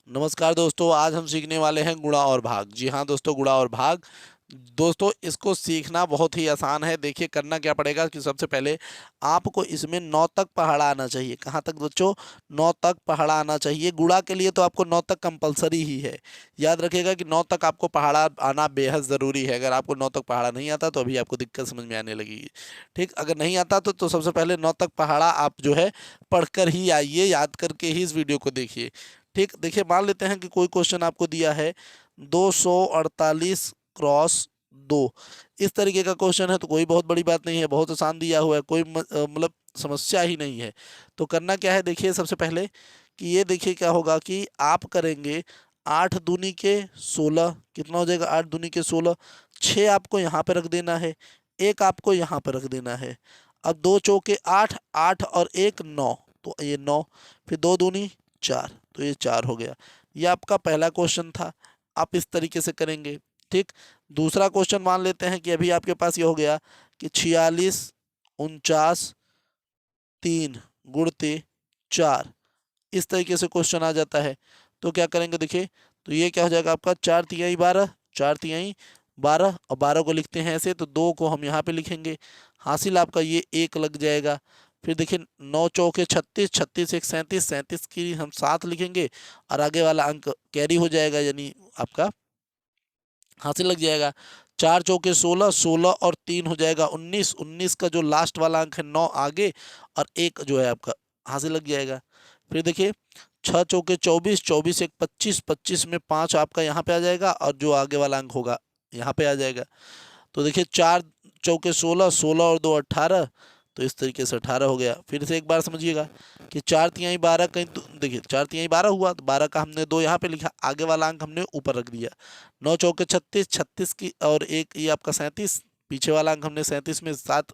नमस्कार दोस्तों, आज हम सीखने वाले हैं गुणा और भाग। जी हाँ दोस्तों, गुणा और भाग। दोस्तों, इसको सीखना बहुत ही आसान है। देखिए, करना क्या पड़ेगा कि सबसे पहले आपको इसमें 9 तक पहाड़ा आना चाहिए। कहाँ तक बच्चों? 9 तक पहाड़ा आना चाहिए। गुणा के लिए तो आपको 9 तक कंपलसरी ही है। याद रखिएगा कि 9 तक आपको पहाड़ा आना बेहद ज़रूरी है। अगर आपको 9 तक पहाड़ा नहीं आता तो अभी आपको दिक्कत समझ में आने लगेगी। ठीक, अगर नहीं आता तो सबसे पहले 9 तक पहाड़ा आप जो है पढ़कर ही आइए, याद करके ही इस वीडियो को देखिए। ठीक, देखिए, मान लेते हैं कि कोई क्वेश्चन आपको दिया है 248 क्रॉस 2। इस तरीके का क्वेश्चन है तो कोई बहुत बड़ी बात नहीं है, बहुत आसान दिया हुआ है, कोई मतलब समस्या ही नहीं है। तो करना क्या है, देखिए सबसे पहले कि ये देखिए क्या होगा कि आप करेंगे 8 दूनी के 16। कितना हो जाएगा? 8 दूनी के 16। 6 आपको यहाँ पे रख देना है, एक आपको यहाँ पे रख देना है। अब 2 चौके 8, 8 और 1 9, तो ये 9। फिर 2 दूनी 4, तो ये 4 हो गया। ये आपका पहला क्वेश्चन था। आप इस तरीके से करेंगे। ठीक, दूसरा क्वेश्चन मान लेते हैं कि अभी आपके पास ये हो गया कि 46 49 3 गुणते 4। इस तरीके से क्वेश्चन आ जाता है। तो क्या करेंगे, देखिए, तो ये क्या हो जाएगा आपका 4 तिहाई 12, 4 तिहाई 12, और 12 को लिखते हैं ऐसे, तो 2 को हम यहाँ पे लिखेंगे। हासिल आपका ये 1 लग जाएगा। फिर देखिए 9 चौके 36, 36 एक 37, 37 की हम 7 लिखेंगे, और आगे वाला अंक कैरी हो जाएगा, यानी आपका हासिल लग जाएगा। 4 चौके 16, 16 और 3 हो जाएगा 19, 19 का जो लास्ट वाला अंक है 9 आगे, और 1 जो है आपका हासिल लग जाएगा। फिर देखिए 6 चौके 24, 24 एक 25, 25 में 5 आपका यहाँ पे आ जाएगा, और जो आगे वाला अंक होगा यहाँ पे आ जाएगा। तो देखिए 4 चौके 16, 16 और 2 18, तो इस तरीके से 18 हो गया। फिर से एक बार समझिएगा कि 4 तिहाई 12 कहीं तो देखिए 4 तिहाई 12 हुआ, तो 12 का हमने 2 यहाँ पे लिखा, आगे वाला अंक हमने ऊपर रख दिया। 9 चौके 36, 36 की और एक ये आपका 37, पीछे वाला अंक हमने 37 में 7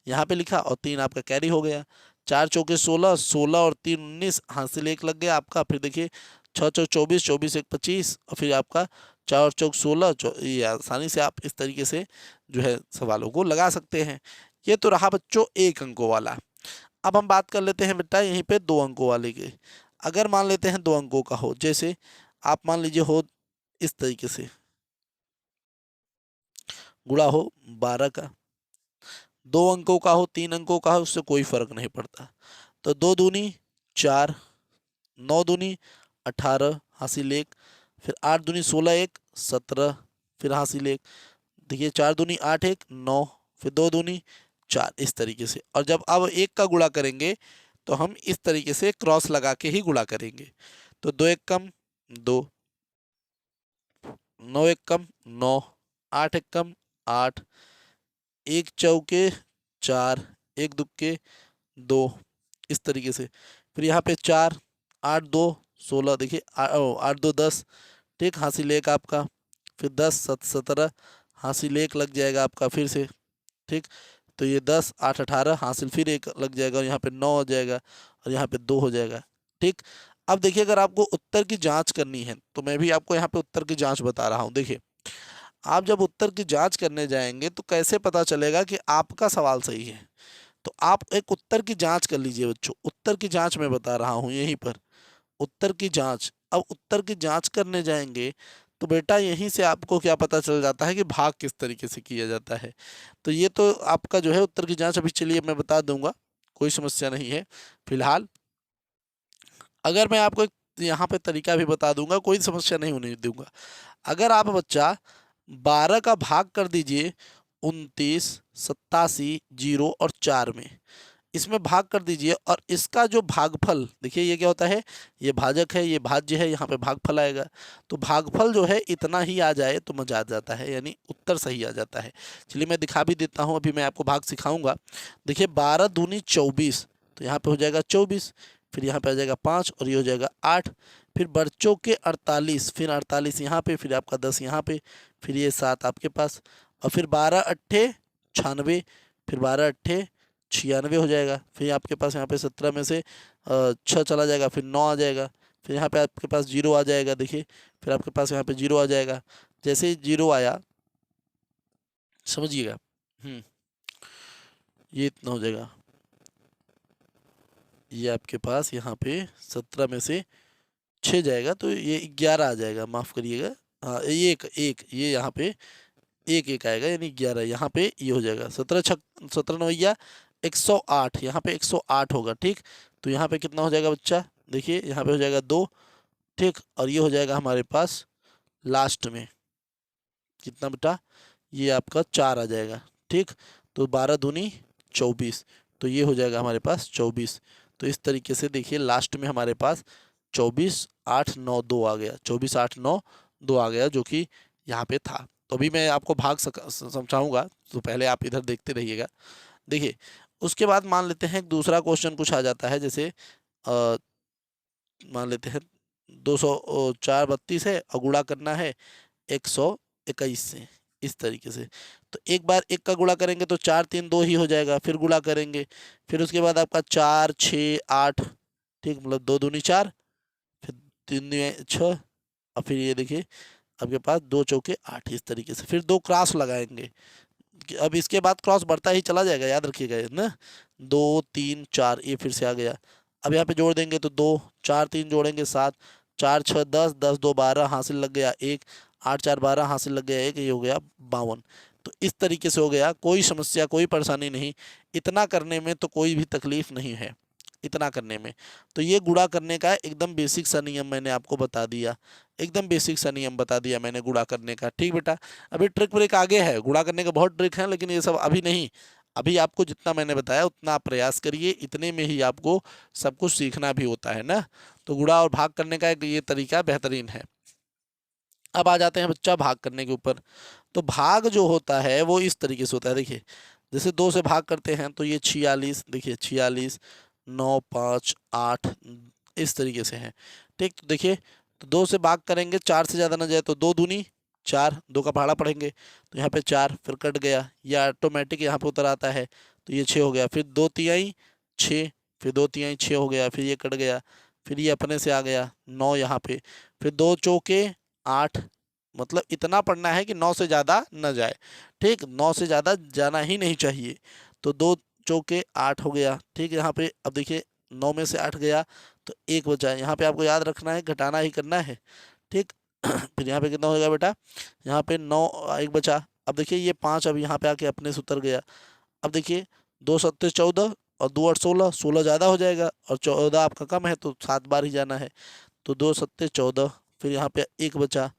यहाँ पे लिखा, और 3 आपका कैरी हो गया। 4 चौके 16, 16 और 3 19, हासिल 1 लग गया आपका। फिर देखिए 6 चौक 24, 24 एक 25, और फिर आपका 4 चौक 16। ये आसानी से आप इस तरीके से जो है सवालों को लगा सकते हैं। ये तो रहा बच्चों 1 अंकों वाला। अब हम बात कर लेते हैं बेटा यहीं पे 2 अंकों वाले की। अगर मान लेते हैं 2 अंकों का हो, जैसे आप मान लीजिए हो इस तरीके से, गुणा हो 12 का। 2 अंकों का हो, 3 अंकों का हो, उससे कोई फर्क नहीं पड़ता। तो 2 दूनी 4, 9 दूनी 18, हासिल 1। फिर 8 दूनी 16 एक 17, फिर हासिल 1। देखिए 4 दूनी 8 एक 9, फिर 2 दूनी 4, इस तरीके से। और जब अब 1 का गुणा करेंगे तो हम इस तरीके से क्रॉस लगा के ही गुणा करेंगे। तो 2 एक कम 2, 9 एक कम 9, 8 एक कम 8, एक चौके 4, एक दुक्के 2, इस तरीके से। फिर यहाँ पे 4, 8 2 16, देखिए 8 2 10। ठीक, हासिल 1 आपका। फिर 10 7 17, हासिल 1 लग जाएगा आपका फिर से। ठीक, तो ये 10 8 18, हासिल फिर 1 लग जाएगा, और यहाँ पे 9 हो जाएगा, और यहाँ पे 2 हो जाएगा। ठीक, अब देखिए अगर आपको उत्तर की जांच करनी है तो मैं भी आपको यहाँ पे उत्तर की जांच बता रहा हूँ। देखिए, आप जब उत्तर की जांच करने जाएंगे तो कैसे पता चलेगा कि आपका सवाल सही है? तो आप एक उत्तर की जांच कर लीजिए बच्चों। उत्तर की जांच मैं बता रहा हूँ यहीं पर, उत्तर की जांच। अब उत्तर की जांच करने जाएंगे तो बेटा यहीं से आपको क्या पता चल जाता है कि भाग किस तरीके से किया जाता है। तो ये तो आपका जो है उत्तर की जांच, अभी चलिए मैं बता दूंगा, कोई समस्या नहीं है फिलहाल। अगर मैं आपको एक यहाँ पे तरीका भी बता दूंगा, कोई समस्या नहीं होने दूंगा। अगर आप बच्चा 12 का भाग कर दीजिए 29 87 0 और 4 में, इसमें भाग कर दीजिए, और इसका जो भागफल देखिए, ये क्या होता है, ये भाजक है, ये भाज्य है, यहाँ पे भागफल आएगा। तो भागफल जो है इतना ही आ जाए तो मजा आ जाता है, यानी उत्तर सही आ जाता है। चलिए मैं दिखा भी देता हूँ, अभी मैं आपको भाग सिखाऊंगा। देखिए 12 दूनी 24, तो यहाँ पे हो जाएगा 24, फिर यहाँ पे आ जाएगा 5, और ये हो जाएगा 8। फिर बच्चों के 48, फिर 48 यहाँ पे, फिर आपका 10 यहाँ पे, फिर ये 7 आपके पास, और फिर 12 अट्ठे 96, फिर 12 अट्ठे 96 हो जाएगा। फिर आपके पास यहाँ पे 17 में से 6 चला जाएगा, फिर 9 आ जाएगा। फिर यहाँ पे आपके पास 0 आ जाएगा, देखिए, फिर आपके पास यहाँ पे 0 आ जाएगा। जैसे ही 0 आया, समझिएगा, ये इतना हो जाएगा। ये आपके पास यहाँ पे 17 में से 6 जाएगा तो ये 11 आ जाएगा, माफ़ करिएगा। हाँ, ये एक एक ये यहाँ पे एक एक आएगा यानी 11, यहाँ पे ये हो जाएगा 17 नवैया 108, यहाँ पे 108 होगा। ठीक, तो यहाँ पे कितना हो जाएगा बच्चा, देखिए यहाँ पे हो जाएगा 2। ठीक, और ये हो जाएगा हमारे पास लास्ट में कितना बेटा, ये आपका 4 आ जाएगा। ठीक, तो 12 दूनी 24, तो ये हो जाएगा हमारे पास 24। तो इस तरीके से देखिए लास्ट में हमारे पास 24 8 9 2 आ गया, 24 8 9 2 आ गया, जो कि यहाँ पे था। तो अभी मैं आपको भाग समझाऊंगा, तो पहले आप इधर देखते रहिएगा। देखिए उसके बाद मान लेते हैं दूसरा क्वेश्चन कुछ आ जाता है, जैसे मान लेते हैं 204 32 है और गुणा करना है 121 से, इस तरीके से। तो एक बार एक का गुणा करेंगे तो 4 3 2 ही हो जाएगा, फिर गुणा करेंगे, फिर उसके बाद आपका 4 6 8, ठीक, मतलब 2 दूनी 4, फिर 3 दूनी 6, और फिर ये देखिए आपके पास 2 चौके 8, इस तरीके से। फिर 2 क्रॉस लगाएंगे, अब इसके बाद क्रॉस बढ़ता ही चला जाएगा, याद रखिएगा ना। 2 3 4 ये फिर से आ गया। अब यहाँ पे जोड़ देंगे तो 2 4 3 जोड़ेंगे 7, 4 6 10, 10 2 12, हासिल लग गया 1, 8 4 12, हासिल लग गया 1, ये हो गया 52। तो इस तरीके से हो गया, कोई समस्या कोई परेशानी नहीं, इतना करने में तो कोई भी तकलीफ नहीं है, इतना करने में। तो ये गुणा करने का एकदम बेसिक सा नियम मैंने आपको बता दिया, एकदम बेसिक सा नियम बता दिया मैंने गुणा करने का। ठीक बेटा, अभी ट्रिक व्रिक आगे है, गुणा करने का बहुत ट्रिक है, लेकिन ये सब अभी नहीं। अभी आपको जितना मैंने बताया उतना आप प्रयास करिए, इतने में ही आपको सब कुछ सीखना भी होता है ना। तो गुणा और भाग करने का एक ये तरीका बेहतरीन है। अब आ जाते हैं बच्चा भाग करने के ऊपर। तो भाग जो होता है वो इस तरीके से होता है, देखिए जैसे 2 से भाग करते हैं तो ये 46, देखिए 46 9 5 8, इस तरीके से है। ठीक, तो देखिए तो 2 से भाग करेंगे, 4 से ज़्यादा ना जाए तो 2 दूनी 4, 2 का पहाड़ा पढ़ेंगे तो यहाँ पे 4, फिर कट गया, ये ऑटोमेटिक यहाँ पे उतर आता है, तो ये 6 हो गया, फिर 2 तिहाई 6, फिर 2 तिहाई 6 हो गया, फिर ये कट गया, फिर ये अपने से आ गया 9 यहाँ पे, फिर 2 चौके 8, मतलब इतना पढ़ना है कि 9 से ज़्यादा न जाए। ठीक, 9 से ज़्यादा जाना ही नहीं चाहिए। तो 2 चौके 8 हो गया। ठीक, यहाँ पे अब देखिए 9 में से 8 गया तो 1 बचा है, यहाँ पे आपको याद रखना है घटाना ही करना है। ठीक फिर यहाँ पे कितना होगा बेटा, यहाँ पे 9 1 बचा। अब देखिए ये 5 अब यहाँ पे आके अपने से उतर गया। अब देखिए 2 सत्ते 14 और 2 8 16, 16 ज़्यादा हो जाएगा और 14 आपका कम है तो 7 बार ही जाना है, तो 2 सत्ते 14, फिर यहाँ पे 1 बचा।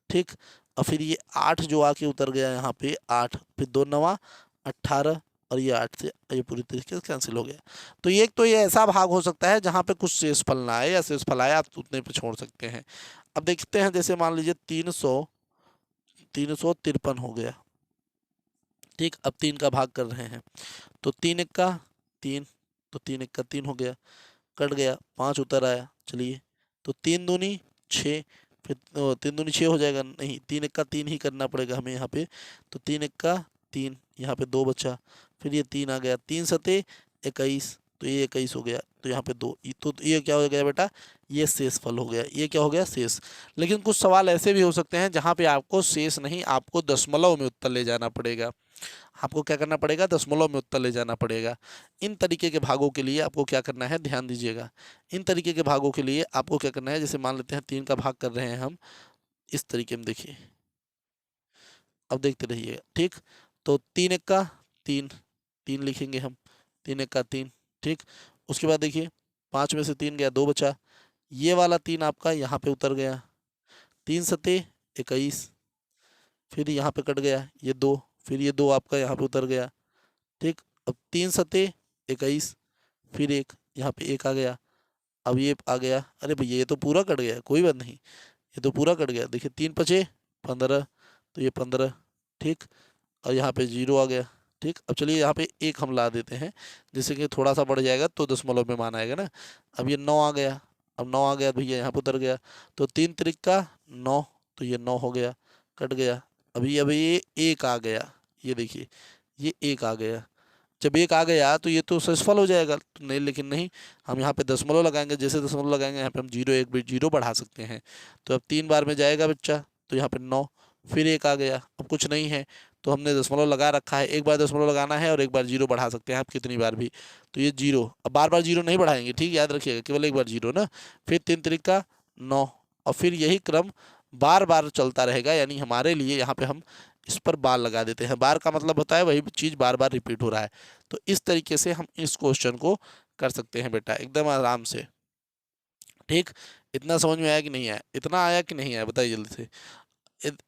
ठीक, और फिर ये 8 जो आके उतर गया यहाँ पे 8, फिर 2 9 18, और ये 8 से ये पूरी तरीके से कैंसिल हो गया। तो ये ऐसा भाग हो सकता है जहाँ पे कुछ शेष फल ना आए, या शेष फल आए आप उतने पे छोड़ सकते हैं। अब देखते हैं, जैसे मान लीजिए 353 हो गया। ठीक, अब 3 का भाग कर रहे हैं तो 3 1 का 3, तो 3 1 का 3 हो गया, कट गया 5 उतर आया। चलिए, तो 3 दूनी 6, फिर 3 दूनी 6 हो जाएगा, नहीं 3 1 का 3 ही करना पड़ेगा हमें यहाँ पे। तो 3 1 का 3, यहाँ पे 2 बचा, फिर ये 3 आ गया, 3 सते 21, तो ये 21 हो गया, तो यहाँ पे 2, तो ये क्या हो गया बेटा, ये शेष फल हो गया, ये क्या हो गया शेष। लेकिन कुछ सवाल ऐसे भी हो सकते हैं जहाँ पे आपको शेष नहीं, आपको दशमलव में उत्तर ले जाना पड़ेगा। आपको क्या करना पड़ेगा, दशमलव में उत्तर ले जाना पड़ेगा। इन तरीके के भागों के लिए आपको क्या करना है, ध्यान दीजिएगा। इन तरीके के भागों के लिए आपको क्या करना है, जैसे मान लेते हैं 3 का भाग कर रहे हैं हम, इस तरीके में देखिए, अब देखते रहिएगा। ठीक, तो 3 1 का 3, 3 लिखेंगे हम, 3 1 का 3। ठीक, उसके बाद देखिए 5 में से 3 गया, 2 बचा, ये वाला 3 आपका यहाँ पे उतर गया, 3 सते 21, फिर यहाँ पे कट गया ये 2, फिर ये 2 आपका यहाँ पे उतर गया। ठीक, अब 3 सते 21, फिर 1 यहाँ पे 1 आ गया, अब ये आ गया, अरे भैया ये तो पूरा कट गया, कोई बात नहीं, ये तो पूरा कट गया। देखिए 3 पचे 15, तो ये 15। ठीक, और यहाँ पे 0 आ गया। ठीक, अब चलिए यहाँ पे 1 हम ला देते हैं, जिससे कि थोड़ा सा बढ़ जाएगा तो दशमलव में मान आएगा ना। अब ये 9 आ गया, अब 9 आ गया भैया, यहाँ पे उतर गया, तो 3 त्रिक का 9, तो ये 9 हो गया, कट गया। अभी अभी ये 1 आ गया, ये देखिए ये 1 आ गया। जब 1 आ गया तो ये तो सफल हो जाएगा, तो नहीं, लेकिन नहीं, हम यहाँ पे दशमलव लगाएंगे, जैसे दशमलव लगाएंगे यहाँ पे हम 0 1 बिट 0 बढ़ा सकते हैं। तो अब 3 बार में जाएगा बच्चा, तो यहाँ पे 9, फिर 1 आ गया, अब कुछ नहीं है तो हमने दशमलव लगा रखा है, एक बार दशमलव लगाना है और एक बार 0 बढ़ा सकते हैं आप कितनी बार भी। तो ये 0, अब बार बार 0 नहीं बढ़ाएंगे, ठीक, याद रखिएगा, केवल एक बार 0 ना। फिर 3 त्रिक का 9, और फिर यही क्रम बार बार चलता रहेगा, यानी हमारे लिए यहाँ पे हम इस पर बार लगा देते हैं। बार का मतलब होता है वही चीज़ बार बार रिपीट हो रहा है। तो इस तरीके से हम इस क्वेश्चन को कर सकते हैं बेटा, एकदम आराम से। ठीक, इतना समझ में आया कि नहीं आया? इतना आया कि नहीं आया, बताइए जल्दी से।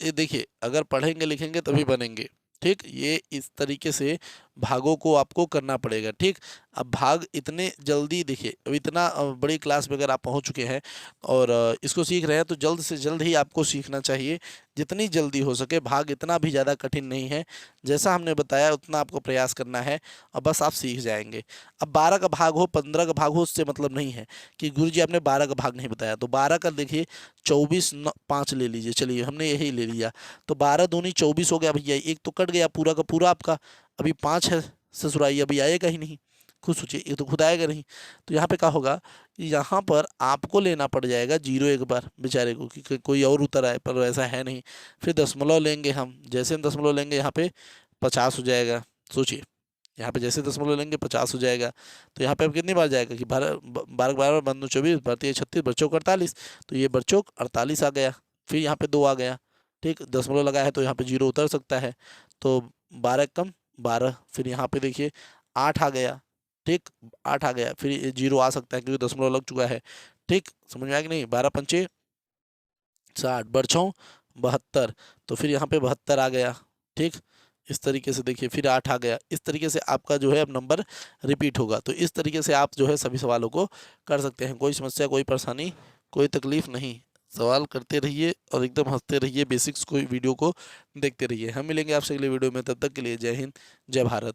ये देखिए, अगर पढ़ेंगे लिखेंगे तभी बनेंगे। ठीक, ये इस तरीके से भागों को आपको करना पड़ेगा। ठीक, अब भाग इतने जल्दी, देखिए अब इतना बड़ी क्लास में अगर आप पहुंच चुके हैं और इसको सीख रहे हैं, तो जल्द से जल्द ही आपको सीखना चाहिए, जितनी जल्दी हो सके। भाग इतना भी ज़्यादा कठिन नहीं है, जैसा हमने बताया उतना आपको प्रयास करना है और बस आप सीख जाएंगे। अब 12 का भाग हो 15 का भाग हो उससे मतलब नहीं है कि गुरुजी आपने 12 का भाग नहीं बताया। तो 12 का देखिए 24 5 ले लीजिए, चलिए हमने यही ले लिया, तो 12 दूनी 24 हो गया भैया, एक तो कट गया पूरा का पूरा आपका। अभी 5 है ससुराई, अभी आएगा ही नहीं, खुद सोचिए, ये तो खुद आएगा नहीं। तो यहाँ पे क्या होगा, यहाँ पर आपको लेना पड़ जाएगा जीरो एक बार बेचारे को, कि कोई और उतर आए, पर वैसा है नहीं। फिर दशमलव लेंगे हम, जैसे हम दशमलव लेंगे यहाँ पे 50 हो जाएगा। सोचिए, यहाँ पे जैसे दशमलव लेंगे 50 हो जाएगा। तो यहाँ पे अब कितनी बार जाएगा कि 12 बंदो 24, भारतीय 36, बच्चों को 48, तो ये बच्चों 48 आ गया। फिर यहाँ पे 2 आ गया। ठीक, दशमलव लगा है तो यहाँ पे जीरो उतर सकता है, तो 12 कम 12। फिर यहाँ पे देखिए 8 आ गया। ठीक, 8 आ गया, फिर ये जीरो आ सकता है क्योंकि दशमलव लग चुका है। ठीक, समझ में आया कि नहीं? 12 पंचे 60, बरछों 72, तो फिर यहाँ पे 72 आ गया। ठीक, इस तरीके से देखिए फिर 8 आ गया। इस तरीके से आपका जो है अब नंबर रिपीट होगा। तो इस तरीके से आप जो है सभी सवालों को कर सकते हैं। कोई समस्या, कोई परेशानी, कोई तकलीफ नहीं। सवाल करते रहिए और एकदम हंसते रहिए, बेसिक्स को वीडियो को देखते रहिए। हम मिलेंगे आपसे अगले वीडियो में, तब तक के लिए जय हिंद, जय भारत।